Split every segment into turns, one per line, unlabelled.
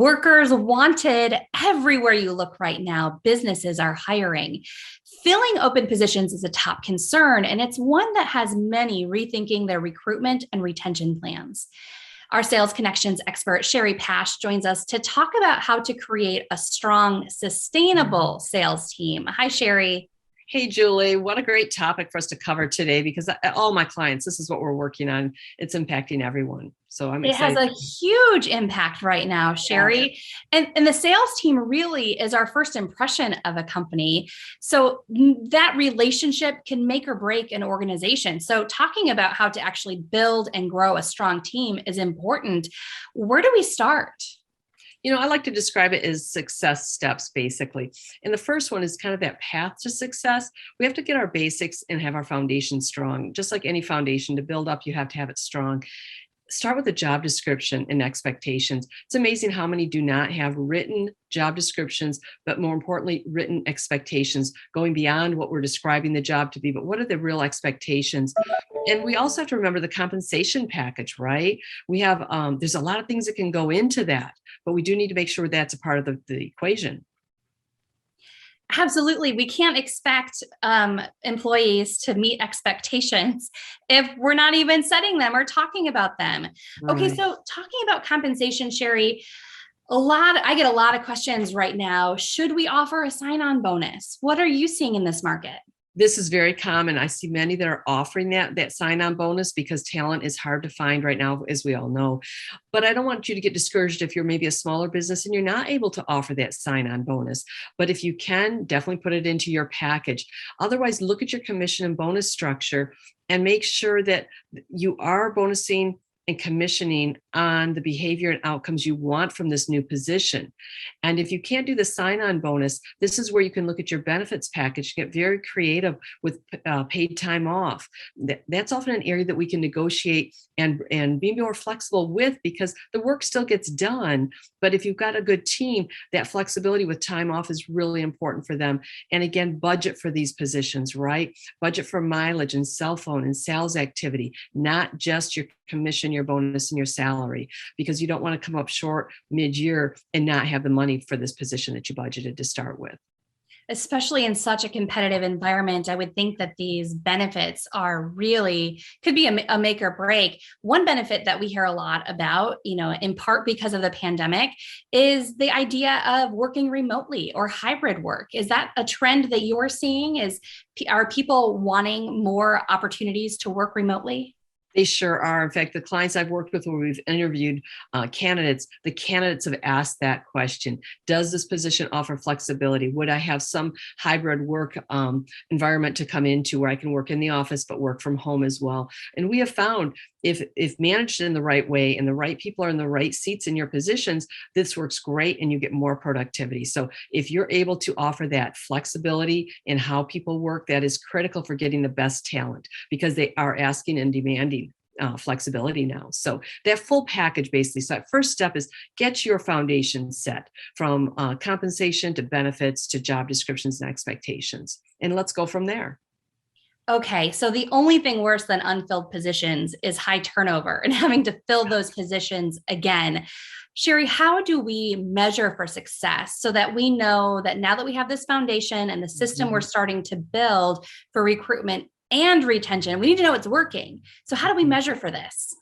Workers wanted everywhere you look right now. Businesses are hiring. Filling open positions is a top concern, and it's one that has many rethinking their recruitment and retention plans. Our sales connections expert, Shari Pash, joins us to talk about how to create a strong, sustainable sales team. Hi, Shari.
Hey, Julie, what a great topic for us to cover today because all my clients, this is what we're working on. It's impacting everyone. So I'm
It has
excited.
a huge impact right now, Shari. And the sales team really is our first impression of a company. So that relationship can make or break an organization. So talking about how to actually build and grow a strong team is important. Where do we start?
I like to describe it as success steps, basically. And the first one is kind of that path to success. We have to get our basics and have our foundation strong. Just like any foundation to build up, you have to have it strong. Start with a job description and expectations. It's amazing how many do not have written job descriptions, but more importantly, written expectations going beyond what we're describing the job to be. But what are the real expectations? And we also have to remember the compensation package, right? We have, there's a lot of things that can go into that, but we do need to make sure that's a part of the equation.
Absolutely. We can't expect employees to meet expectations if we're not even setting them or talking about them.
Right.
Okay, so talking about compensation, Shari, I get a lot of questions right now. Should we offer a sign-on bonus? What are you seeing in this market?
This is very common. I see many that are offering that sign-on bonus because talent is hard to find right now, as we all know. But I don't want you to get discouraged if you're maybe a smaller business and you're not able to offer that sign-on bonus. But if you can, definitely put it into your package. Otherwise, look at your commission and bonus structure and make sure that you are bonusing and commissioning on the behavior and outcomes you want from this new position. And if you can't do the sign-on bonus, this is where you can look at your benefits package, get very creative with paid time off. That's often an area that we can negotiate and be more flexible with because the work still gets done. But if you've got a good team, that flexibility with time off is really important for them. And again, budget for these positions, right? Budget for mileage and cell phone and sales activity, not just your commission, your bonus, and your salary, because you don't want to come up short mid-year and not have the money for this position that you budgeted to start with.
Especially in such a competitive environment, I would think that these benefits could be a make or break. One benefit that we hear a lot about, in part because of the pandemic, is the idea of working remotely or hybrid work. Is that a trend that you're seeing? Are people wanting more opportunities to work remotely?
They sure are. In fact, the clients I've worked with where we've interviewed candidates, the candidates have asked that question. Does this position offer flexibility? Would I have some hybrid work environment to come into where I can work in the office, but work from home as well? And we have found if managed in the right way and the right people are in the right seats in your positions, this works great and you get more productivity. So if you're able to offer that flexibility in how people work, that is critical for getting the best talent because they are asking and demanding flexibility now. So that full package basically. So that first step is get your foundation set from compensation to benefits to job descriptions and expectations. And let's go from there.
Okay, so the only thing worse than unfilled positions is high turnover and having to fill those positions again. Shari, how do we measure for success so that we know that now that we have this foundation and the system we're starting to build for recruitment and retention, we need to know it's working. So how do we measure for this?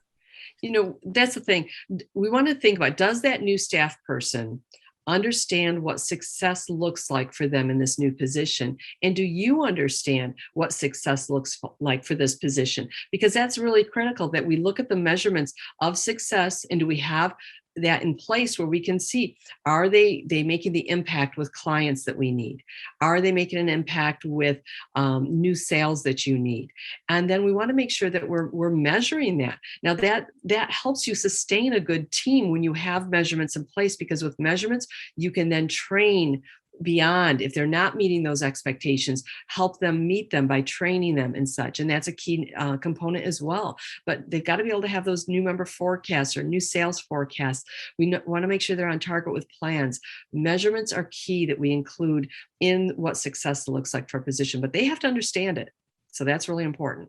That's the thing. We want to think about, does that new staff person understand what success looks like for them in this new position? And do you understand what success looks like for this position? Because that's really critical that we look at the measurements of success and do we have that in place where we can see, are they making the impact with clients that we need? Are they making an impact with new sales that you need? And then we want to make sure that we're measuring that. Now that helps you sustain a good team when you have measurements in place, because with measurements, you can then train beyond. If they're not meeting those expectations, help them meet them by training them and such. And that's a key component as well. But they've got to be able to have those new member forecasts or new sales forecasts. We want to make sure they're on target with plans. Measurements are key that we include in what success looks like for a position, but they have to understand it. So that's really important.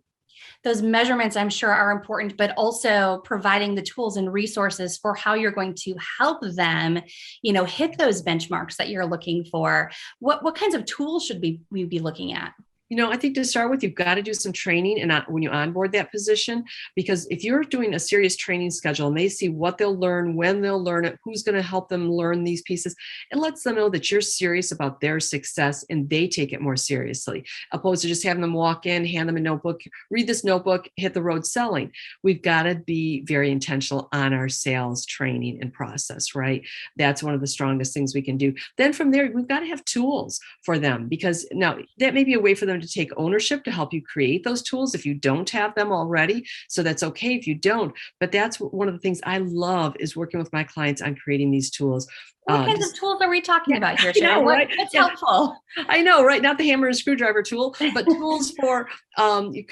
Those measurements, I'm sure, are important, but also providing the tools and resources for how you're going to help them, hit those benchmarks that you're looking for. What kinds of tools should we be looking at?
I think to start with, you've got to do some training and when you onboard that position, because if you're doing a serious training schedule and they see what they'll learn, when they'll learn it, who's going to help them learn these pieces, it lets them know that you're serious about their success and they take it more seriously, opposed to just having them walk in, hand them a notebook, read this notebook, hit the road selling. We've got to be very intentional on our sales training and process, right? That's one of the strongest things we can do. Then from there, we've got to have tools for them, because now that may be a way for them to take ownership to help you create those tools if you don't have them already. So that's okay if you don't. But that's one of the things I love, is working with my clients on creating these tools.
What kinds of tools are we talking about here, Shari?
Right?
What's helpful?
I know, right? Not the hammer and screwdriver tool, but tools for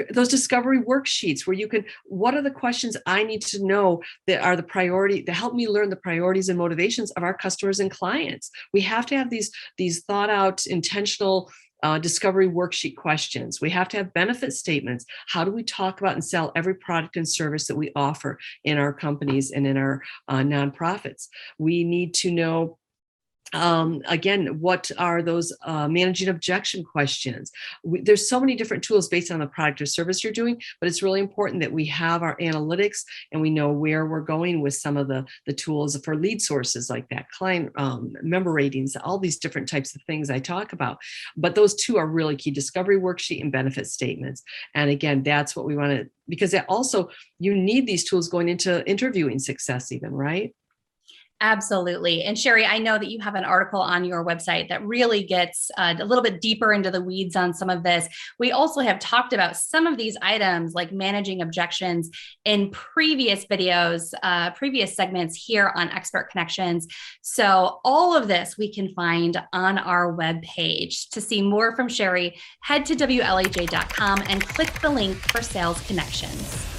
those discovery worksheets where you can, what are the questions I need to know that are the priority, to help me learn the priorities and motivations of our customers and clients. We have to have these thought out, intentional discovery worksheet questions. We have to have benefit statements. How do we talk about and sell every product and service that we offer in our companies and in our nonprofits? We need to know, again, what are those managing objection questions? There's so many different tools based on the product or service you're doing, but it's really important that we have our analytics and we know where we're going with some of the tools for lead sources like that, client member ratings, all these different types of things I talk about. But those two are really key: discovery worksheet and benefit statements. And again, that's what we want to, because also you need these tools going into interviewing success even, right?
Absolutely. And Shari, I know that you have an article on your website that really gets a little bit deeper into the weeds on some of this. We also have talked about some of these items like managing objections in previous videos, previous segments here on Expert Connexions. So all of this we can find on our webpage. To see more from Shari, head to WLAJ.com and click the link for Sales Connections.